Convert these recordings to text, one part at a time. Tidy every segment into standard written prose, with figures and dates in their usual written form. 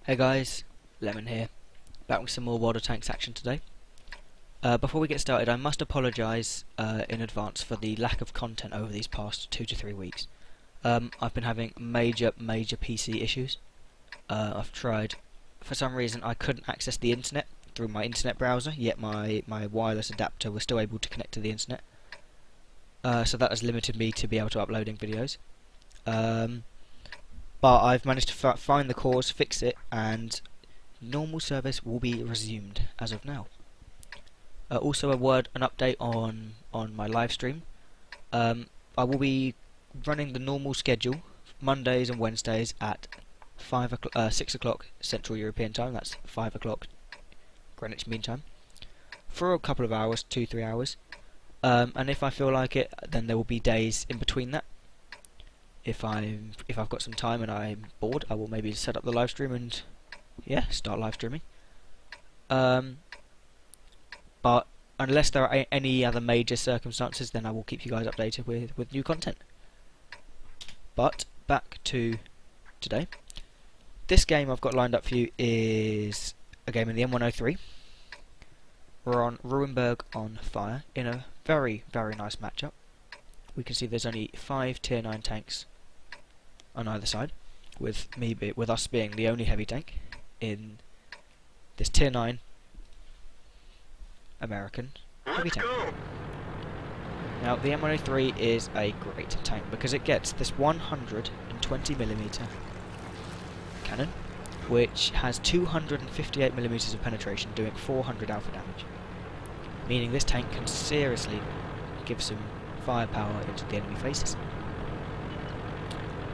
Hey guys, Lemon here, back with some more water tanks action today. Before we get started, I must apologise in advance for the lack of content over these past 2 to 3 weeks. I've been having major PC issues. I've tried, for some reason I couldn't access the internet through my internet browser, yet my wireless adapter was still able to connect to the internet. So that has limited me to be able to uploading videos. But I've managed to find the cause, fix it, and normal service will be resumed as of now. Also an update on my live stream. I will be running the normal schedule, Mondays and Wednesdays at 6 o'clock Central European Time, that's 5 o'clock Greenwich Mean Time, for a couple of hours, 2-3 hours. And if I feel like it, then there will be days in between that. If I've got some time and I'm bored, I will maybe set up the live stream and start live streaming. But unless there are any other major circumstances, then I will keep you guys updated with new content. But back to today. This game I've got lined up for you is a game in the M103. We're on Ruinberg on fire in a very nice matchup. We can see there's only 5 tier 9 tanks on either side, with us being the only heavy tank in this tier 9 American heavy tank. Now the M103 is a great tank because it gets this 120mm cannon, which has 258mm of penetration, doing 400 alpha damage, meaning this tank can seriously give some firepower into the enemy faces.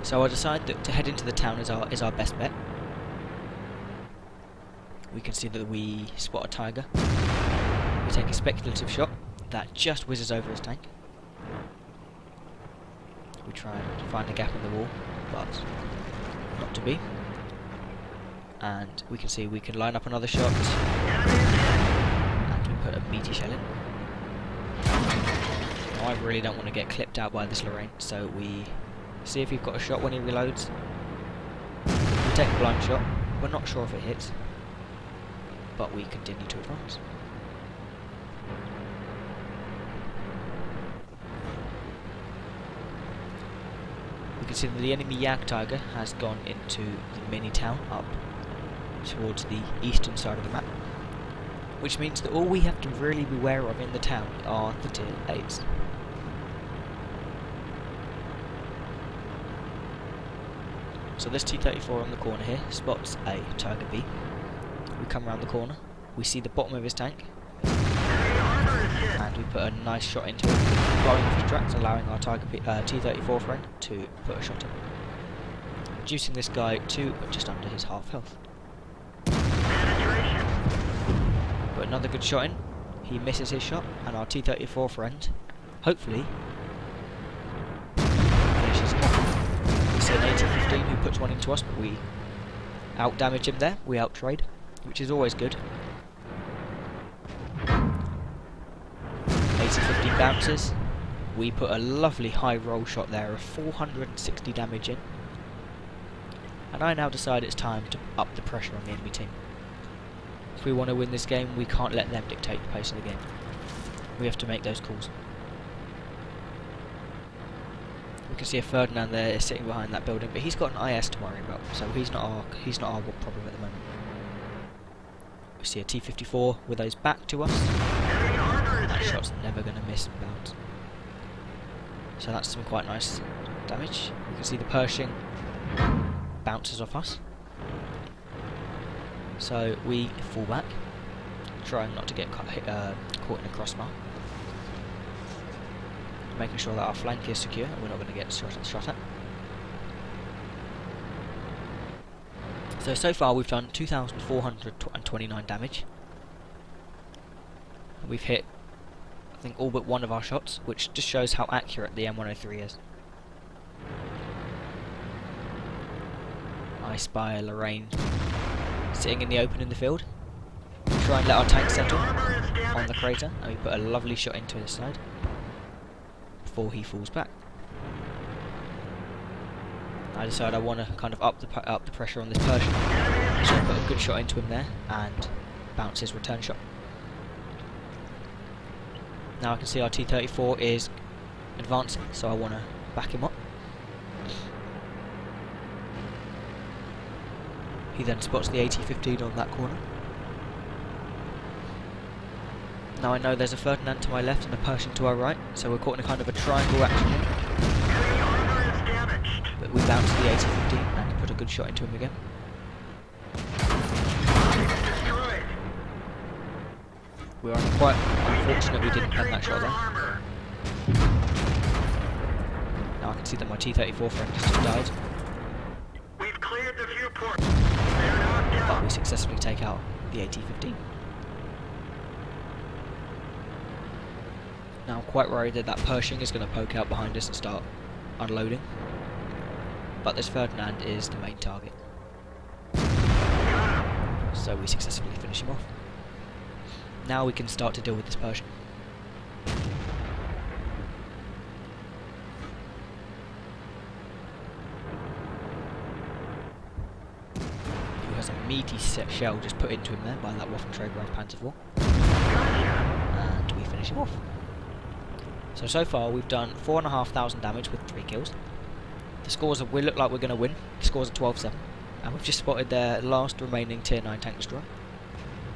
So I decided that to head into the town is our best bet. We can see that we spot a tiger. We take a speculative shot that just whizzes over his tank. We try and find a gap in the wall, but not to be. And we can see we can line up another shot, and we put a meaty shell in. Now, I really don't want to get clipped out by this Lorraine, so we see if we've got a shot when he reloads. We take a blind shot. We're not sure if it hits, but we continue to advance. We can see that the enemy Yak Tiger has gone into the mini town up towards the eastern side of the map, which means that all we have to really be aware of in the town are the tier 8s. So this T-34 on the corner here spots a Tiger B. We come around the corner, we see the bottom of his tank, and we put a nice shot into it, blowing off his tracks, allowing our T-34 friend to put a shot in, reducing this guy to just under his half health. Put another good shot in, he misses his shot, and our T-34 friend, hopefully, finishes him off. We see an 80-15 who puts one into us, but we out-damage him there, we out-trade, which is always good. 80-15 bounces, we put a lovely high roll shot there of 460 damage in, and I now decide it's time to up the pressure on the enemy team. If we want to win this game, we can't let them dictate the pace of the game. We have to make those calls. We can see a Ferdinand there sitting behind that building, but he's got an IS to worry about, so he's not our problem at the moment. We see a T-54 with those back to us. That shot's never going to miss and bounce. So that's some quite nice damage. We can see the Pershing bounces off us. So we fall back, trying not to get caught in a crossbar. Making sure that our flank is secure and we're not going to get shot at. So far we've done 2,429 damage. We've hit, I think, all but one of our shots, which just shows how accurate the M103 is. I spy a Lorraine sitting in the open in the field. We try and let our tank settle on the crater, and we put a lovely shot into his side before he falls back. I decided I want to kind of up the pressure on this Persian, so I put a good shot into him there and bounce his return shot. Now I can see our T-34 is advancing, so I want to back him up. He then spots the AT-15 on that corner. Now I know there's a Ferdinand to my left and a Pershing to our right, so we're caught in a kind of a triangle action here. But we bounce the AT-15 and put a good shot into him again. We were quite unfortunate we didn't pen that shot there. Now I can see that my T-34 friend has just died. We've cleared the viewport. But we successfully take out the AT-15. Now I'm quite worried that Pershing is going to poke out behind us and start unloading. But this Ferdinand is the main target. So we successfully finish him off. Now we can start to deal with this Pershing. Who has a meaty set shell just put into him there by that Waffenträger Panzer IV. And we finish him off. So far we've done 4,500 damage with 3 kills. The scores we look like we're going to win. The scores are 12-7. And we've just spotted their last remaining Tier 9 tank destroyer,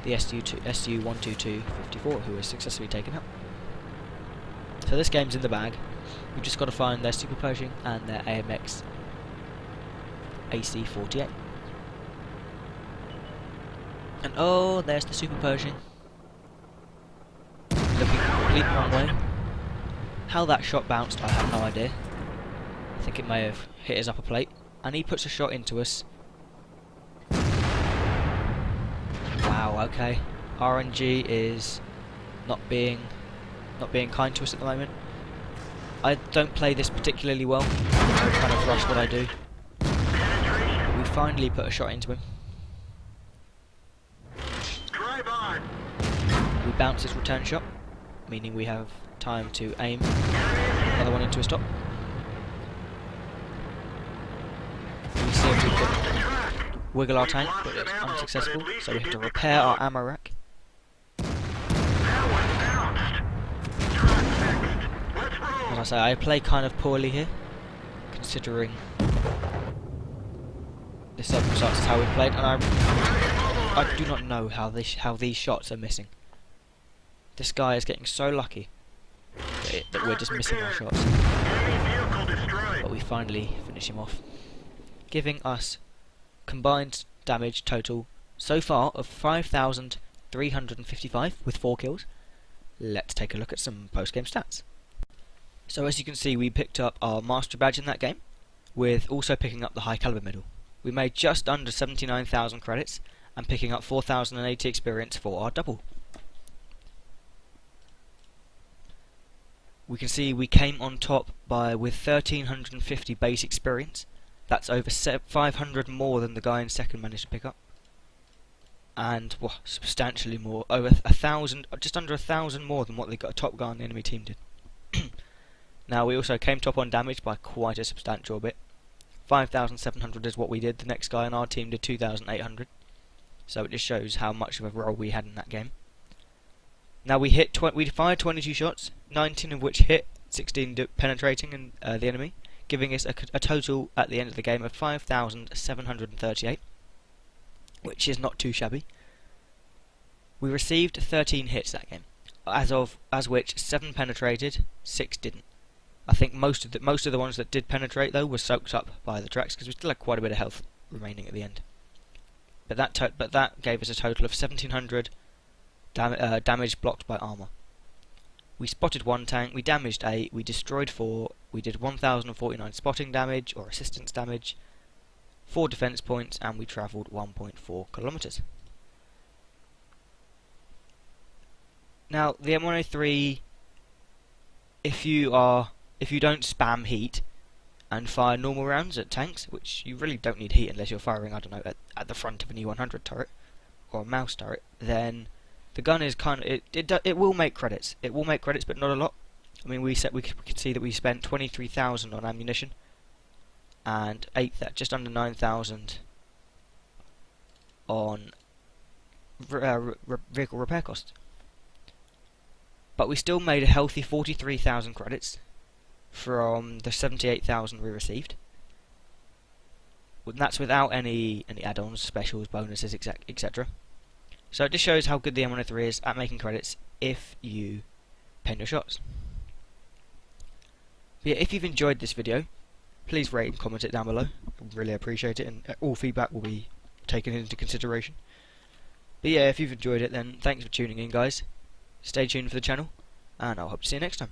the SU-122-54, who is successfully taken out. So this game's in the bag. We've just got to find their Super Pershing and their AMX AC-48. And oh, there's the Super Pershing. Looking complete wrong way. How that shot bounced, I have no idea. I think it may have hit his upper plate. And he puts a shot into us. Wow, okay. RNG is not being kind to us at the moment. I don't play this particularly well. I kind of rush what I do. We finally put a shot into him. Drive on. We bounce his return shot, meaning we have time to aim another one into his top. We see if we can wiggle our tank, but it's unsuccessful, so we have to repair our ammo rack. As I say, I play kind of poorly here, considering the circumstances how we played, and I do not know how these shots are missing. This guy is getting so lucky that we're just missing our shots. But we finally finish him off, giving us combined damage total so far of 5,355 with 4 kills. Let's take a look at some post-game stats. So as you can see, we picked up our master badge in that game, with also picking up the high caliber medal. We made just under 79,000 credits and picking up 4,080 experience for our double. We can see we came on top with 1,350 base experience. That's over 500 more than the guy in second managed to pick up, and substantially more, over 1,000, just under 1,000 more than what the top guy on the enemy team did. Now we also came top on damage by quite a substantial bit. 5,700 is what we did. The next guy on our team did 2,800. So it just shows how much of a role we had in that game. Now we fired 22 shots, 19 of which hit, 16 penetrating and the enemy, giving us a total at the end of the game of 5,738, which is not too shabby. We received 13 hits that game, as which 7 penetrated, 6 didn't. I think most of the ones that did penetrate though were soaked up by the tracks, because we still had quite a bit of health remaining at the end. But that gave us a total of 1,700 damage blocked by armour. We spotted 1 tank, we damaged 8, we destroyed 4, we did 1,049 spotting damage or assistance damage, 4 defence points, and we travelled 1.4 kilometres. Now the M103, if you don't spam heat and fire normal rounds at tanks, which you really don't need heat unless you're firing, I don't know, at the front of an E100 turret or a mouse turret, then the gun is kind of it will make credits. It will make credits, but not a lot. I mean, we could see that we spent 23,000 on ammunition, and just under 9,000 on vehicle repair cost. But we still made a healthy 43,000 credits from the 78,000 we received. And that's without any add-ons, specials, bonuses, etc. So it just shows how good the M103 is at making credits if you pen your shots. But yeah, if you've enjoyed this video, please rate and comment it down below. I really appreciate it, and all feedback will be taken into consideration. But yeah, if you've enjoyed it, then thanks for tuning in, guys. Stay tuned for the channel, and I'll hope to see you next time.